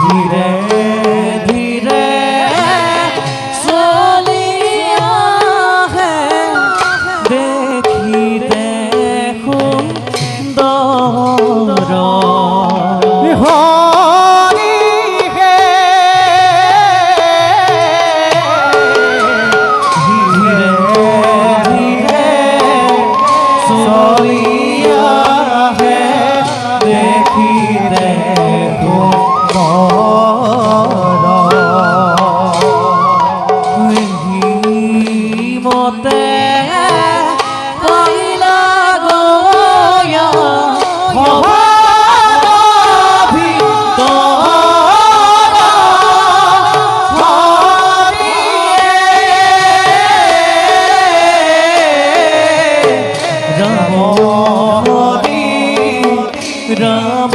ধীরে ধীরে চলিয়া হে দেখিতে সুন্দর হরি হে ধীরে ধীরে চলিয়া হে দেখিতে মতে পইলা গয়া রাম হরি রাম